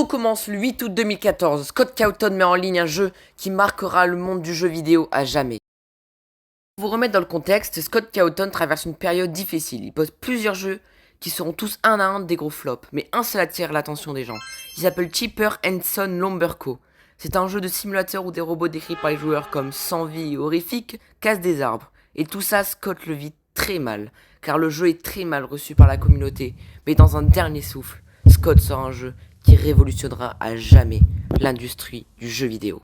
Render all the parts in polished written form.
Tout commence le 8 août 2014. Scott Cawthon met en ligne un jeu qui marquera le monde du jeu vidéo à jamais. Pour vous remettre dans le contexte, Scott Cawthon traverse une période difficile. Il pose plusieurs jeux qui seront tous un à un des gros flops, mais un seul attire l'attention des gens. Il s'appelle Cheaper and Son Lumber Co. C'est un jeu de simulateur où des robots décrits par les joueurs comme sans vie et horrifiques cassent des arbres. Et tout ça, Scott le vit très mal, car le jeu est très mal reçu par la communauté. Mais dans un dernier souffle, Scott sort un jeu qui révolutionnera à jamais l'industrie du jeu vidéo.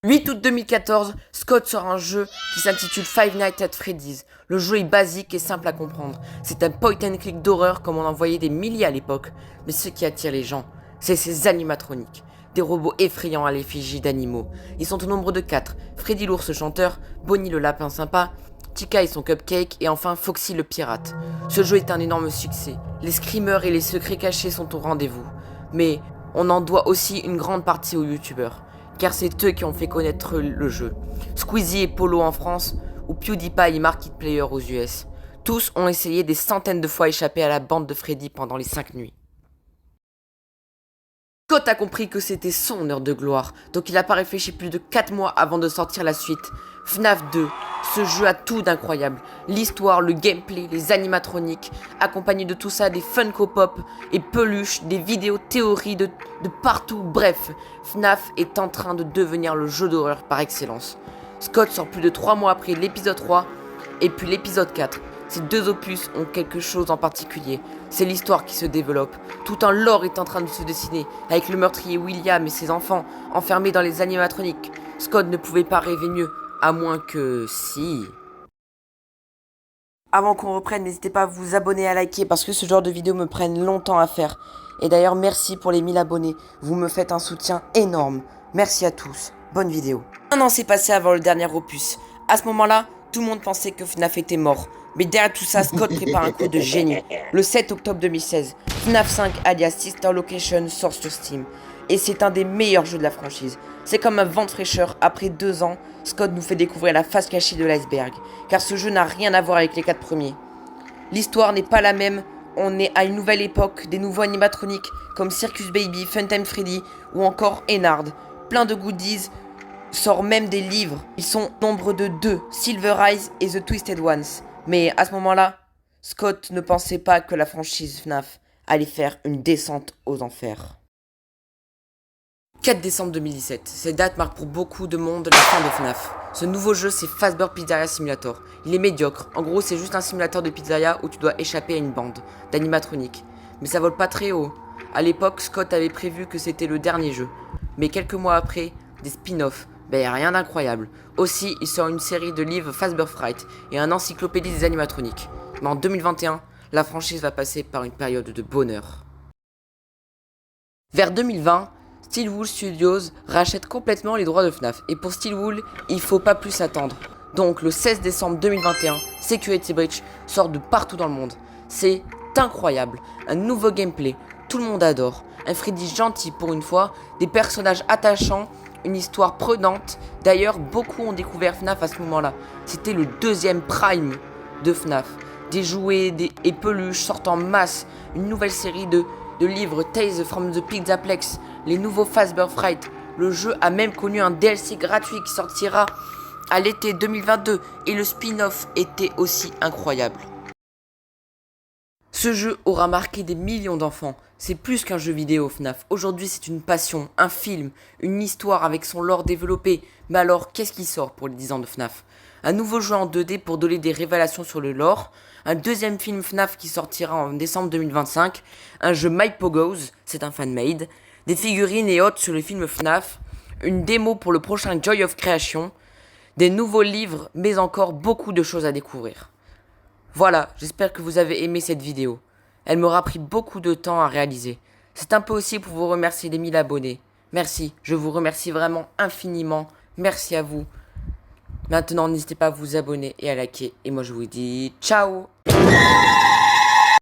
8 août 2014, Scott sort un jeu qui s'intitule Five Nights at Freddy's. Le jeu est basique et simple à comprendre. C'est un point and click d'horreur comme on en voyait des milliers à l'époque. Mais ce qui attire les gens, c'est ces animatroniques. Des robots effrayants à l'effigie d'animaux. Ils sont au nombre de 4. Freddy l'ours chanteur, Bonnie le lapin sympa, Chica et son cupcake, et enfin Foxy le pirate. Ce jeu est un énorme succès. Les screamers et les secrets cachés sont au rendez-vous. Mais on en doit aussi une grande partie aux youtubeurs, car c'est eux qui ont fait connaître le jeu. Squeezie et Polo en France, ou PewDiePie et Markiplier aux US. Tous ont essayé des centaines de fois échapper à la bande de Freddy pendant les 5 nuits. Scott a compris que c'était son heure de gloire, donc il n'a pas réfléchi plus de 4 mois avant de sortir la suite. FNAF 2, ce jeu a tout d'incroyable. L'histoire, le gameplay, les animatroniques, accompagné de tout ça des Funko Pop et peluches, des vidéos théories de partout. Bref, FNAF est en train de devenir le jeu d'horreur par excellence. Scott sort plus de 3 mois après l'épisode 3 et puis l'épisode 4. Ces deux opus ont quelque chose en particulier, c'est l'histoire qui se développe. Tout un lore est en train de se dessiner, avec le meurtrier William et ses enfants enfermés dans les animatroniques. Scott ne pouvait pas rêver mieux, à moins que si... Avant qu'on reprenne, n'hésitez pas à vous abonner et à liker, parce que ce genre de vidéos me prennent longtemps à faire. Et d'ailleurs, merci pour les 1000 abonnés, vous me faites un soutien énorme. Merci à tous, bonne vidéo. Un an s'est passé avant le dernier opus. À ce moment-là, tout le monde pensait que FNAF était mort. Mais derrière tout ça, Scott prépare un coup de génie. Le 7 octobre 2016, FNAF 5 alias Sister Location sort sur Steam. Et c'est un des meilleurs jeux de la franchise. C'est comme un vent de fraîcheur. Après 2 ans, Scott nous fait découvrir la face cachée de l'iceberg. Car ce jeu n'a rien à voir avec les 4 premiers. L'histoire n'est pas la même. On est à une nouvelle époque, des nouveaux animatroniques comme Circus Baby, Funtime Freddy ou encore Ennard. Plein de goodies. Sort même des livres. Ils sont nombre de 2, Silver Eyes et The Twisted Ones. Mais à ce moment-là, Scott ne pensait pas que la franchise FNAF allait faire une descente aux enfers. 4 décembre 2017, cette date marque pour beaucoup de monde la fin de FNAF. Ce nouveau jeu, c'est Fazbear Pizzeria Simulator. Il est médiocre, en gros c'est juste un simulateur de pizzeria où tu dois échapper à une bande d'animatroniques. Mais ça vole pas très haut. À l'époque, Scott avait prévu que c'était le dernier jeu. Mais quelques mois après, des spin-offs. Rien d'incroyable. Aussi, il sort une série de livres Fazbear Fright et un encyclopédie des animatroniques. Mais en 2021, la franchise va passer par une période de bonheur. Vers 2020, Steelwool Studios rachète complètement les droits de FNAF. Et pour Steelwool, il faut pas plus attendre. Donc le 16 décembre 2021, Security Breach sort de partout dans le monde. C'est incroyable. Un nouveau gameplay, tout le monde adore. Un Freddy gentil pour une fois, des personnages attachants, une histoire prenante. D'ailleurs, beaucoup ont découvert FNAF à ce moment-là. C'était le 2e prime de FNAF. Des jouets et peluches sortent en masse. Une nouvelle série de livres Tales from the Pizzaplex. Les nouveaux Fazbear Fright. Le jeu a même connu un DLC gratuit qui sortira à l'été 2022. Et le spin-off était aussi incroyable. Ce jeu aura marqué des millions d'enfants. C'est plus qu'un jeu vidéo FNAF. Aujourd'hui c'est une passion, un film, une histoire avec son lore développé. Mais alors qu'est-ce qui sort pour les 10 ans de FNAF? Un nouveau jeu en 2D pour donner des révélations sur le lore. Un deuxième film FNAF qui sortira en décembre 2025. Un jeu My Pogos, c'est un fan-made. Des figurines et autres sur le film FNAF. Une démo pour le prochain Joy of Creation. Des nouveaux livres, mais encore beaucoup de choses à découvrir. Voilà, j'espère que vous avez aimé cette vidéo. Elle m'aura pris beaucoup de temps à réaliser. C'est un peu aussi pour vous remercier des 1000 abonnés. Merci, je vous remercie vraiment infiniment. Merci à vous. Maintenant, n'hésitez pas à vous abonner et à liker. Et moi, je vous dis ciao!